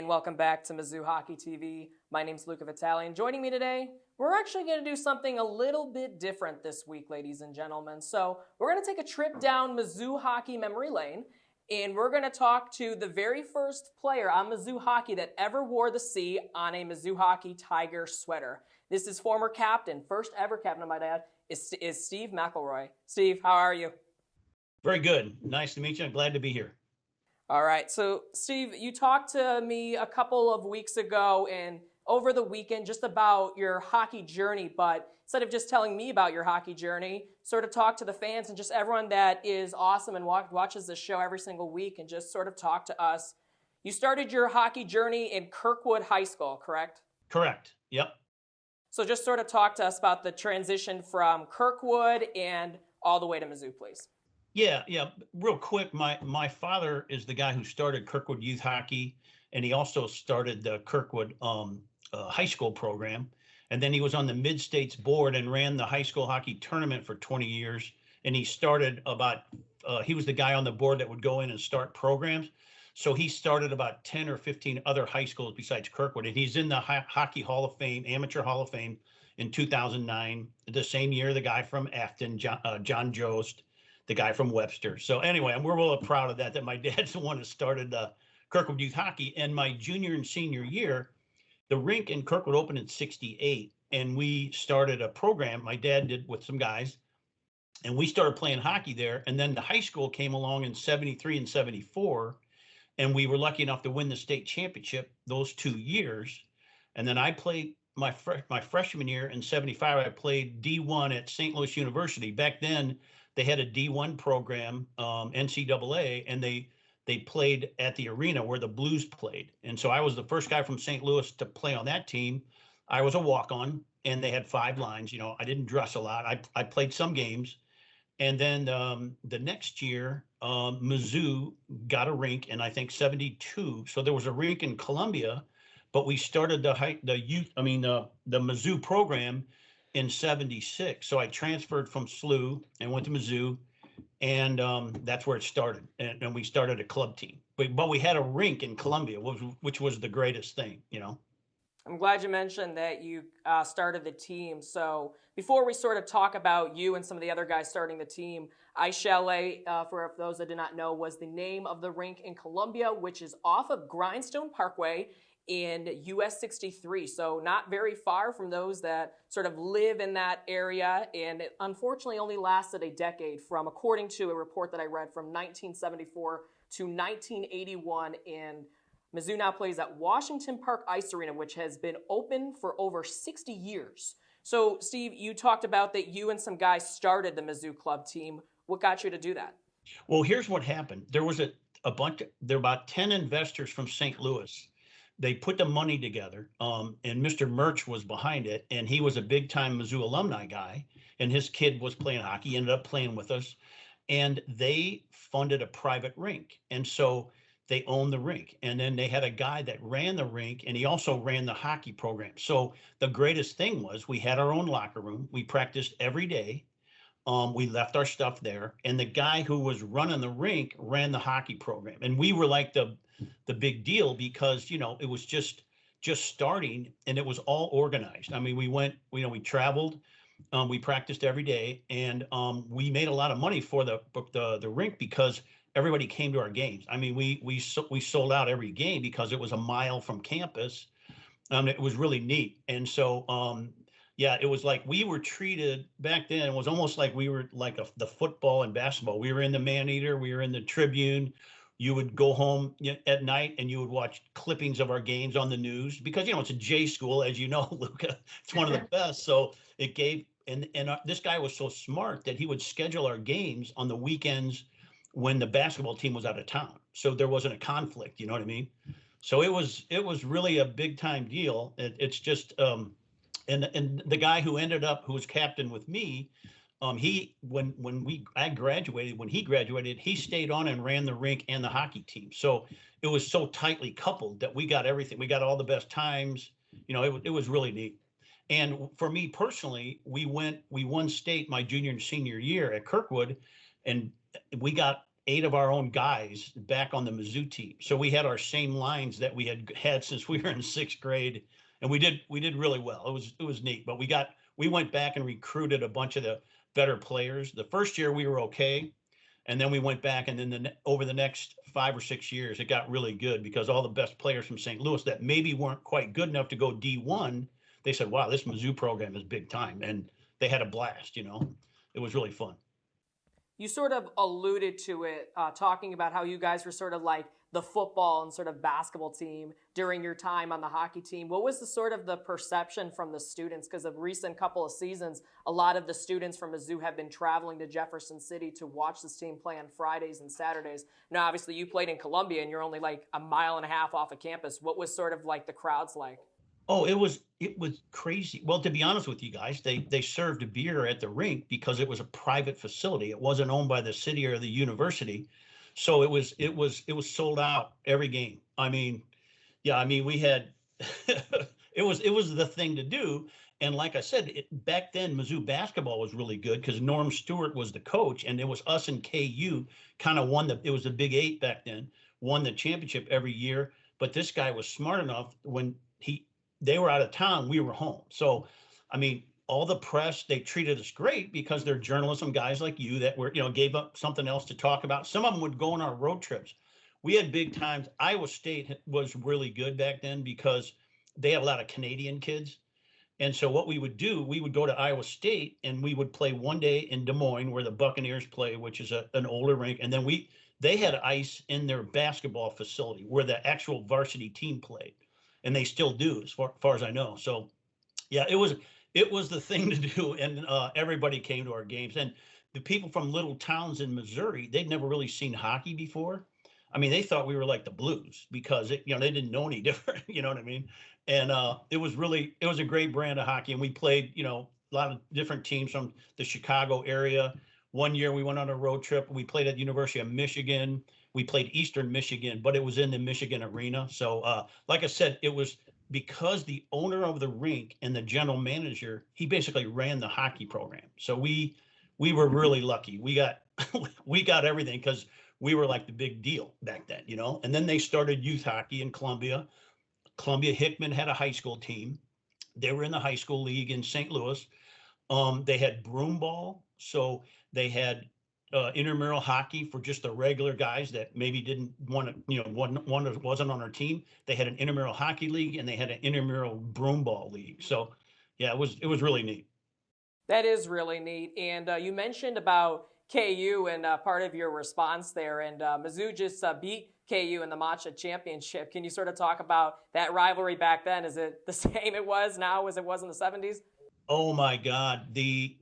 and welcome back to Mizzou Hockey TV. My name's Luca Vitale, and joining me today, we're actually going to do something a little bit different this week, ladies and gentlemen. So we're going to take a trip down Mizzou Hockey memory lane, and we're going to talk to the very first player on Mizzou Hockey that ever wore the C on a Mizzou Hockey Tiger sweater. This is former captain, first ever captain of my dad, is Steve McElroy. Steve, how are you? Very good. Nice to meet you. I'm glad to be here. All right. So, Steve, you talked to me a couple of weeks ago and over the weekend just about your hockey journey, but instead of just telling me about your hockey journey, sort of talk to the fans and just everyone that is awesome and watches the show every single week and just sort of talk to us. You started your hockey journey in Kirkwood High School, correct? Correct. Yep. So just sort of talk to us about the transition from Kirkwood and all the way to Mizzou, please. Yeah. Real quick, my father is the guy who started Kirkwood Youth Hockey, and he also started the Kirkwood High School program. And then he was on the Mid-States board and ran the high school hockey tournament for 20 years. And he started he was the guy on the board that would go in and start programs. So he started about 10 or 15 other high schools besides Kirkwood. And he's in the Hockey Hall of Fame, Amateur Hall of Fame in 2009. The same year, the guy from Afton, John Jost, the guy from Webster. So anyway, we're really proud of that my dad's the one that started Kirkwood Youth Hockey. And my junior and senior year, the rink in Kirkwood opened in '68, and we started a program my dad did with some guys, and we started playing hockey there. And then the high school came along in '73 and '74, and we were lucky enough to win the state championship those 2 years. And then I played my freshman year in '75. I played D1 at St. Louis University. Back then, they had a D1 program, NCAA, and they played at the arena where the Blues played. And so I was the first guy from St. Louis to play on that team. I was a walk-on, and they had 5 lines. You know, I didn't dress a lot. I played some games. And then the next year, Mizzou got a rink in, I think, '72. So there was a rink in Columbia, but we started the Mizzou program in '76. So I transferred from SLU and went to Mizzou, and that's where it started. And we started a club team. But we had a rink in Columbia, which was the greatest thing, you know. I'm glad you mentioned that you started the team. So before we sort of talk about you and some of the other guys starting the team, Ice Chalet, for those that did not know, was the name of the rink in Columbia, which is off of Grindstone Parkway in US 63, so not very far from those that sort of live in that area, and it unfortunately only lasted a decade from, according to a report that I read, from 1974 to 1981, and Mizzou now plays at Washington Park Ice Arena, which has been open for over 60 years. So, Steve, you talked about that you and some guys started the Mizzou club team. What got you to do that? Well, here's what happened. There was there were about 10 investors from St. Louis. They put the money together, and Mr. Murch was behind it, and he was a big-time Mizzou alumni guy, and his kid was playing hockey. He ended up playing with us, and they funded a private rink, and so they owned the rink. And then they had a guy that ran the rink, and he also ran the hockey program. So the greatest thing was we had our own locker room. We practiced every day. We left our stuff there, and the guy who was running the rink ran the hockey program, and we were like the big deal because, you know, it was just starting, and it was all organized. I mean, we traveled, we practiced every day, and we made a lot of money for the rink because everybody came to our games. I mean, we sold out every game because it was a mile from campus. It was really neat, and so yeah, it was like we were treated back then. It was almost like we were like the football and basketball. We were in the Man-Eater. We were in the Tribune. You would go home at night and you would watch clippings of our games on the news because, you know, it's a J school, as you know, Luca. It's one of the best. So it gave, and this guy was so smart that he would schedule our games on the weekends when the basketball team was out of town. So there wasn't a conflict, you know what I mean? So it was really a big time deal. It's just, and the guy who was captain with me, when he graduated, he stayed on and ran the rink and the hockey team. So it was so tightly coupled that we got everything. We got all the best times. You know, it was really neat. And for me personally, we won state my junior and senior year at Kirkwood, and we got 8 of our own guys back on the Mizzou team. So we had our same lines that we had since we were in 6th grade, and we did really well. It was neat, but we went back and recruited a bunch of the better players. The first year we were okay, and then we went back, and then over the next 5 or 6 years, it got really good because all the best players from St. Louis that maybe weren't quite good enough to go D1, they said, wow, this Mizzou program is big time. And they had a blast, It was really fun. You sort of alluded to it, talking about how you guys were sort of like the football and sort of basketball team during your time on the hockey team. What was the sort of the perception from the students? Because of recent couple of seasons, a lot of the students from Mizzou have been traveling to Jefferson City to watch this team play on Fridays and Saturdays. Now, obviously, you played in Columbia, and you're only like a mile and a half off of campus. What was sort of like the crowds like? Oh, it was crazy. Well, to be honest with you guys, they served beer at the rink because it was a private facility. It wasn't owned by the city or the university. So it was sold out every game. I mean, yeah, I mean we had it was the thing to do. And like I said, back then Mizzou basketball was really good because Norm Stewart was the coach, and it was us and KU kind of it was the Big 8 back then, won the championship every year. But this guy was smart enough when they were out of town, we were home. So, I mean, all the press, they treated us great because they're journalism guys like you that were, gave up something else to talk about. Some of them would go on our road trips. We had big times. Iowa State was really good back then because they had a lot of Canadian kids. And so what we would do, we would go to Iowa State and we would play one day in Des Moines where the Buccaneers play, which is an older rink. And then they had ice in their basketball facility where the actual varsity team played. And they still do, as far as I know. So, yeah, it was the thing to do, and everybody came to our games. And the people from little towns in Missouri, they'd never really seen hockey before. I mean, they thought we were like the Blues because they didn't know any different. You know what I mean? And it was a great brand of hockey, and we played a lot of different teams from the Chicago area. One year we went on a road trip. We played at the University of Michigan. We played Eastern Michigan, but it was in the Michigan arena. So, like I said, it was because the owner of the rink and the general manager, he basically ran the hockey program. So we were really lucky. We got everything because we were like the big deal back then, And then they started youth hockey in Columbia. Columbia Hickman had a high school team. They were in the high school league in St. Louis. They had broomball, so they had intramural hockey for just the regular guys that maybe didn't want to, wasn't on our team. They had an intramural hockey league and they had an intramural broomball league. So yeah, it was really neat. That is really neat. And you mentioned about KU and part of your response there, and Mizzou just beat KU in the MACHA championship. Can you sort of talk about that rivalry back then? Is it the same it was now as it was in the 70s? Oh my God. The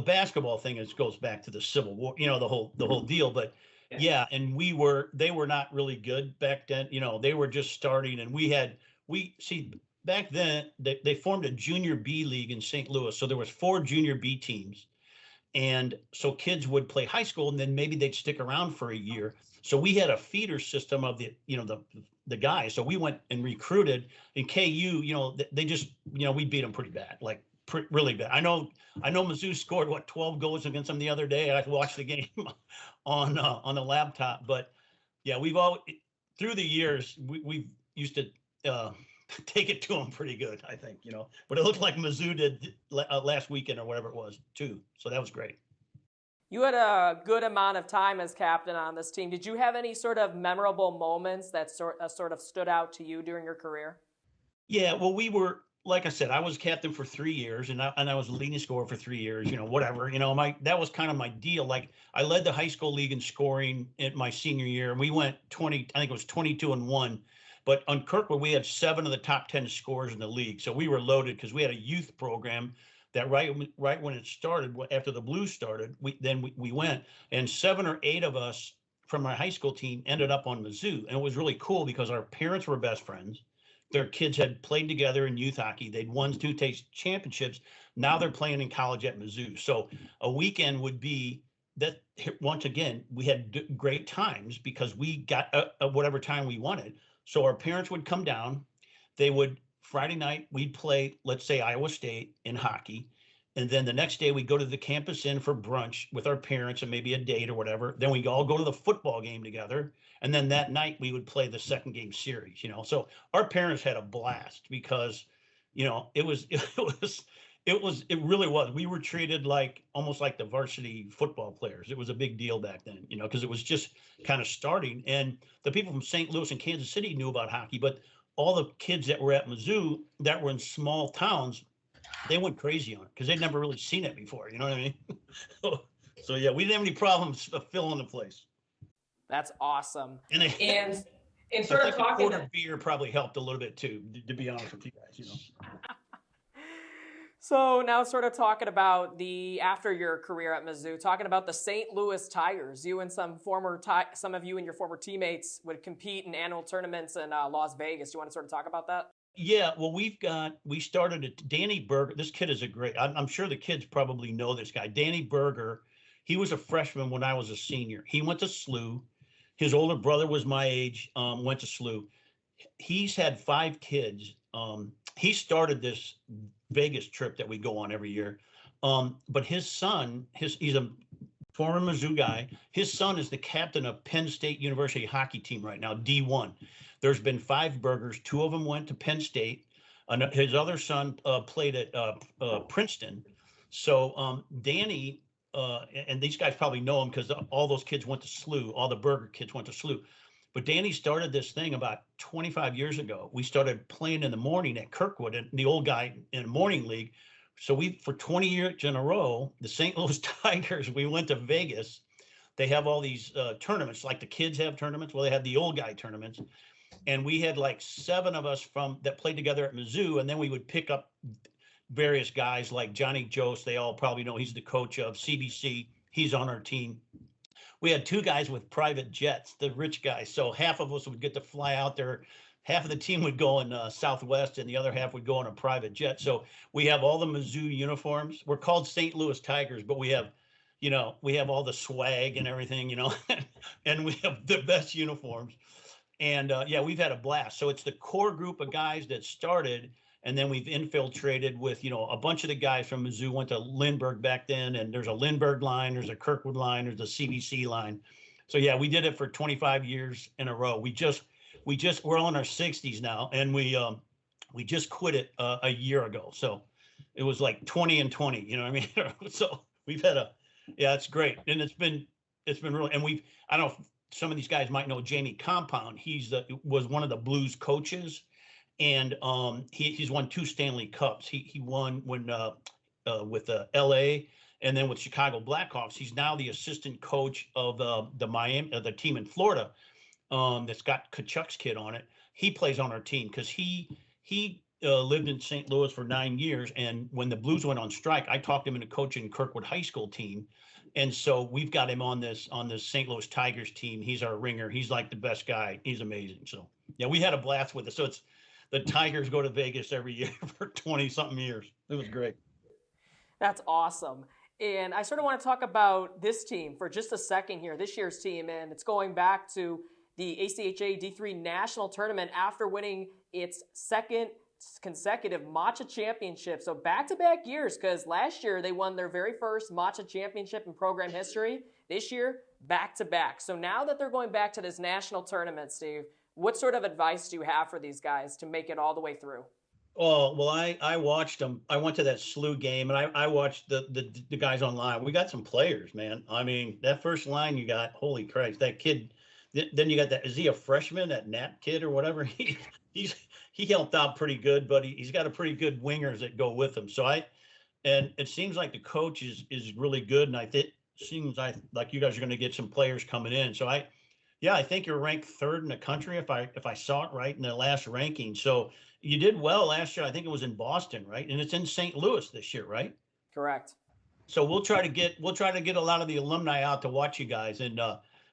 basketball thing goes back to the Civil War, the whole deal. But yeah, and they were not really good back then. They were just starting, and back then they formed a junior B league in St. Louis. So there was 4 junior B teams. And so kids would play high school and then maybe they'd stick around for a year. So we had a feeder system of the guys. So we went and recruited, and KU, they just, we beat them pretty bad, like really bad. I know Mizzou scored 12 goals against them the other day. I watched the game on the laptop, but yeah, through the years, we've used to take it to them pretty good, I think, but it looked like Mizzou did last weekend or whatever it was too. So that was great. You had a good amount of time as captain on this team. Did you have any sort of memorable moments that sort of stood out to you during your career? Yeah, well, like I said, I was captain for 3 years, and I was leading scorer for 3 years. Whatever. That was kind of my deal. Like I led the high school league in scoring in my senior year, and we went 22-1. But on Kirkwood, we had 7 of the top 10 scorers in the league, so we were loaded because we had a youth program that right when it started, after the Blues started, we went, and 7 or 8 of us from our high school team ended up on Mizzou, and it was really cool because our parents were best friends. Their kids had played together in youth hockey. They'd won 2 championships. Now they're playing in college at Mizzou. So a weekend would be that. Once again, we had great times because we got whatever time we wanted. So our parents would come down. Friday night, we'd play, let's say, Iowa State in hockey. And then the next day we go to the campus inn for brunch with our parents and maybe a date or whatever. Then we all go to the football game together. And then that night we would play the second game series, So our parents had a blast because, it really was. We were treated like almost like the varsity football players. It was a big deal back then, because it was just kind of starting. And the people from St. Louis and Kansas City knew about hockey, but all the kids that were at Mizzou that were in small towns, they went crazy on it because they'd never really seen it before. You know what I mean? So yeah, we didn't have any problems filling the place. That's awesome. And sort of talking, quarter beer probably helped a little bit too, to be honest with you guys. So now sort of talking about after your career at Mizzou, talking about the St. Louis Tigers. You and some of you and your former teammates would compete in annual tournaments in Las Vegas. Do you want to sort of talk about that? Yeah, well, we started at Danny Berger. This kid is I'm sure the kids probably know this guy. Danny Berger, he was a freshman when I was a senior. He went to SLU. His older brother was my age, went to SLU. He's had 5 kids. He started this Vegas trip that we go on every year. But his son, he's a former Mizzou guy. His son is the captain of Penn State University hockey team right now, D1. There's been 5 Bergers. 2 of them went to Penn State. His other son played at Princeton. So Danny, and these guys probably know him because all those kids went to SLU. All the Berger kids went to SLU. But Danny started this thing about 25 years ago. We started playing in the morning at Kirkwood, and the old guy in the morning league. So for 20 years in a row, the St. Louis Tigers, we went to Vegas. They have all these tournaments, like the kids have tournaments. Well, they had the old guy tournaments. And we had like 7 of us that played together at Mizzou. And then we would pick up various guys like Johnny Jost. They all probably know he's the coach of CBC. He's on our team. We had 2 guys with private jets, the rich guys. So half of us would get to fly out there. Half of the team would go in Southwest and the other half would go on a private jet. So we have all the Mizzou uniforms. We're called St. Louis Tigers, but we have all the swag and everything, and we have the best uniforms. And yeah, we've had a blast. So it's the core group of guys that started, and then we've infiltrated with, a bunch of the guys from Mizzou went to Lindbergh back then, and there's a Lindbergh line, there's a Kirkwood line, there's a CBC line. So yeah, we did it for 25 years in a row. We're on our 60s now, and we just quit it a year ago. So it was like 20 and 20, you know what I mean? So we've had it's great. And it's been really, and I don't know if some of these guys might know Jamie Compound. Was one of the Blues coaches. And he's won 2 Stanley Cups. He won when with LA, and then with Chicago Blackhawks. He's now the assistant coach of the team in Florida that's got Kachuk's kid on it. He plays on our team because he lived in St. Louis for 9 years. And when the Blues went on strike, I talked him into coaching Kirkwood High School team. And so we've got him on this St. Louis Tigers team. He's our ringer. He's like the best guy. He's amazing. So yeah, we had a blast with it. So the Tigers go to Vegas every year for 20-something years. It was great. That's awesome. And I sort of want to talk about this team for just a second here, this year's team. And it's going back to the ACHA D3 National Tournament after winning its 2nd consecutive MACHA championship. So back-to-back years, because last year they won their very first MACHA championship in program history. This year, back-to-back. So now that they're going back to this national tournament, Steve, what sort of advice do you have for these guys to make it all the way through? Oh, well, I watched them. I went to that SLU game, and I watched the guys online. We got some players, man. I mean, that first line you got, holy Christ, that kid. Then you got that. Is he a freshman, that Nat kid or whatever? He helped out pretty good, but he's got a pretty good wingers that go with him. And it seems like the coach is really good, and it seems like you guys are going to get some players coming in. So I think you're ranked 3rd in the country if I saw it right in the last ranking. So you did well last year. I think it was in Boston, right? And it's in St. Louis this year, right? Correct. So we'll try to get a lot of the alumni out to watch you guys, and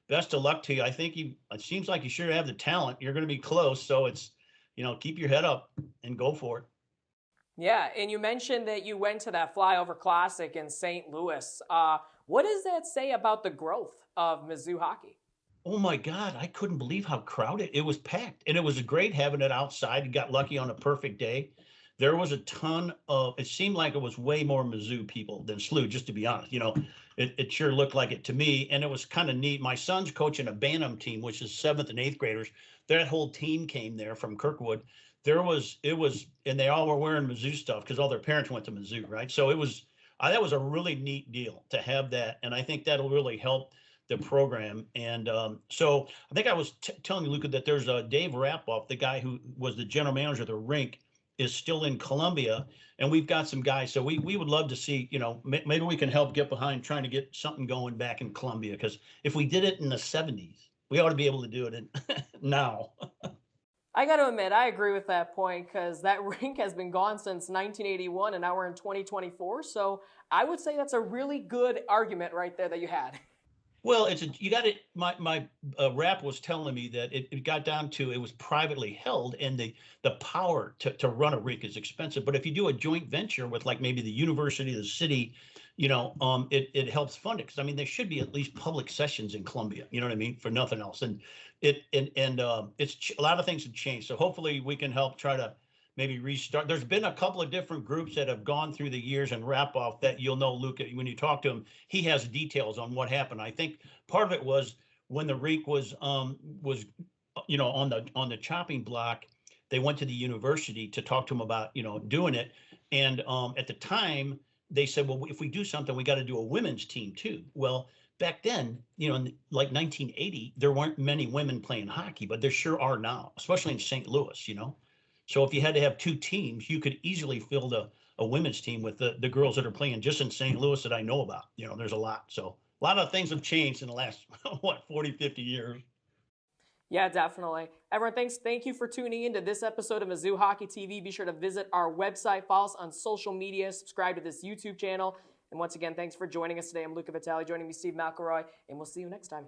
best of luck to you. I think it seems like you sure have the talent. You're going to be close, so it's keep your head up and go for it. Yeah, and you mentioned that you went to that Flyover Classic in St. Louis. What does that say about the growth of Mizzou hockey? Oh my God, I couldn't believe how crowded it was. Packed, and it was great having it outside. You got lucky on a perfect day. there was a ton of, it seemed like it was way more Mizzou people than SLU, just to be honest. It sure looked like it to me. And it was kind of neat. My son's coaching a Bantam team, which is 7th and 8th graders. That whole team came there from Kirkwood. And they all were wearing Mizzou stuff because all their parents went to Mizzou, right? So that was a really neat deal to have that. And I think that'll really help the program. And so I think I was telling you, Luca, that there's a Dave Rapoff, the guy who was the general manager of the rink, is still in Columbia, and we've got some guys. So we would love to see, maybe we can help get behind trying to get something going back in Columbia, because if we did it in the 70s, we ought to be able to do it now. I got to admit, I agree with that point, because that rink has been gone since 1981, and now we're in 2024. So I would say that's a really good argument right there that you had. Well, you got it. My rap was telling me that it got down to, it was privately held, and the power to run a rink is expensive. But if you do a joint venture with like maybe the university, the city, it helps fund it. Because I mean, there should be at least public sessions in Columbia. You know what I mean? For nothing else. And it's a lot of things have changed. So hopefully we can help try to maybe restart. There's been a couple of different groups that have gone through the years, and Rapoff, that you'll know, Luca, when you talk to him, he has details on what happened. I think part of it was when the rink was on the chopping block, they went to the university to talk to him about, doing it. And at the time they said, well, if we do something, we got to do a women's team too. Well, back then, in like 1980, there weren't many women playing hockey, but there sure are now, especially in St. Louis, So if you had to have two teams, you could easily field a women's team with the girls that are playing just in St. Louis that I know about. There's a lot. So a lot of things have changed in the last, 40, 50 years. Yeah, definitely. Everyone, thank you for tuning in to this episode of Mizzou Hockey TV. Be sure to visit our website, follow us on social media, subscribe to this YouTube channel. And once again, thanks for joining us today. I'm Luca Vitale, joining me, Steve McElroy, and we'll see you next time.